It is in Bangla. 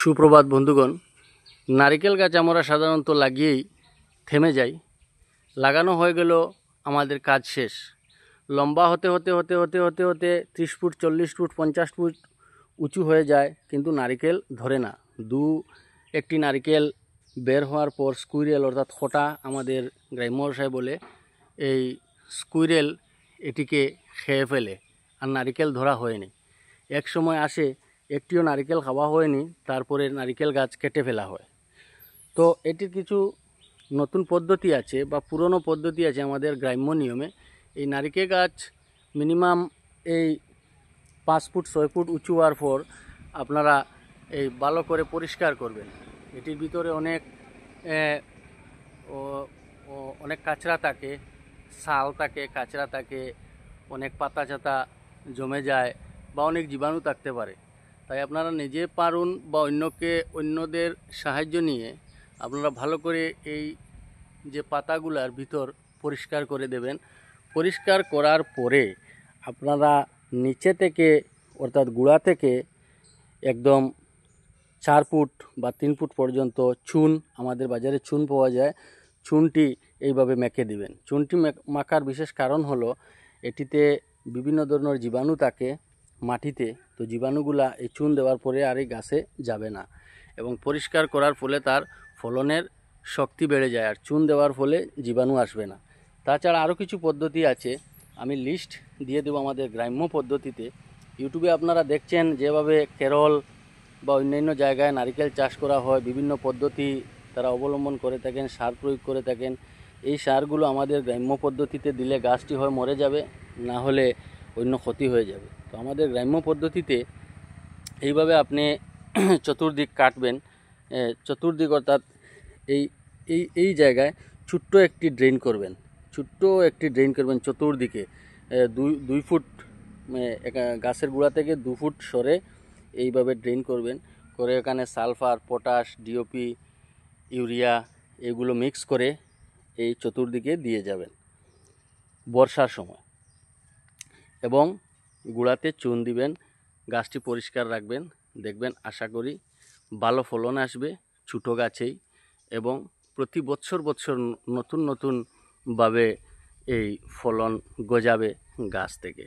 সুপ্রভাত বন্ধুগণ। নারিকেল গাছ আমরা সাধারণত লাগিয়েই থেমে যাই। লাগানো হয়ে গেল, আমাদের কাজ শেষ। লম্বা হতে হতে হতে হতে হতে হতে 30 ফুট, 40 ফুট, 50 ফুট উঁচু হয়ে যায়, কিন্তু নারিকেল ধরে না। একটি নারিকেল বের হওয়ার পর স্কুইরেল অর্থাৎ খোটা, আমাদের গ্রাম্য ভাষায় বলে, এই স্কুইরেল এটিকে খেয়ে ফেলে, আর নারিকেল ধরা হয়নি। এক সময় আসে একটিও নারিকেল খাওয়া হয়নি, তারপরে নারিকেল গাছ কেটে ফেলা হয়। তো এটির কিছু নতুন পদ্ধতি আছে বা পুরনো পদ্ধতি আছে আমাদের গ্রাম্য নিয়মে। এই নারিকেল গাছ মিনিমাম এই 5 ফুট 6 ফুট উঁচু হওয়ার পর আপনারা এই ভালো করে পরিষ্কার করবেন। এটির ভিতরে অনেক কাঁচরা থাকে, ছাল থাকে, কাঁচরা থাকে, অনেক পাতা চাতা জমে যায় বা অনেক জীবাণু থাকতে পারে। তাই আপনারা নিজে পারুন বা অন্যদের সাহায্য নিয়ে আপনারা ভালো করে এই যে পাতাগুলার ভিতর পরিষ্কার করে দেবেন। পরিষ্কার করার পরে আপনারা নিচে থেকে অর্থাৎ গোড়া থেকে একদম 4 ফুট বা 3 ফুট পর্যন্ত চুন, আমাদের বাজারে চুন পাওয়া যায়, চুনটি এইভাবে মেখে দিবেন। চুনটি মাখার বিশেষ কারণ হলো এটিতে বিভিন্ন ধরনের জীবাণু থাকে মাটিতে, তো জীবাণুগুলা এই চুন দেওয়ার পরে আর এই গাছে যাবে না, এবং পরিষ্কার করার ফলে তার ফলনের শক্তি বেড়ে যায়, আর চুন দেওয়ার ফলে জীবাণু আসবে না। তাছাড়া আরও কিছু পদ্ধতি আছে, আমি লিস্ট দিয়ে দেবো আমাদের গ্রাম্য পদ্ধতিতে। ইউটিউবে আপনারা দেখছেন যেভাবে কেরল বা অন্যান্য জায়গায় নারিকেল চাষ করা হয়, বিভিন্ন পদ্ধতি তারা অবলম্বন করে থাকেন, সার প্রয়োগ করে থাকেন। এই সারগুলো আমাদের গ্রাম্য পদ্ধতিতে দিলে গাছটি হয় মরে যাবে, না হলে অন্য ক্ষতি হয়ে যাবে। তো আমাদের গ্রাম্য পদ্ধতিতে এইভাবে আপনি চতুর্দিক কাটবেন। চতুর্দিক অর্থাৎ এই এই এই জায়গায় ছোট্ট একটি ড্রেন করবেন, চতুর্দিকে 2 ফুট, গাছের গোড়া থেকে 2 ফুট সরে এইভাবে ড্রেন করবেন। করে এখানে সালফার, পটাশ, ডিওপি, ইউরিয়া এগুলো মিক্স করে এই চতুর্দিকে দিয়ে যাবেন বর্ষার সময়, এবং গোড়াতে চুন দিবেন। গাছটি পরিষ্কার রাখবেন, দেখবেন আশা করি ভালো ফলন আসবে ছোটো গাছেই, এবং প্রতি বছর নতুনভাবে এই ফলন গজাবে গাছ থেকে।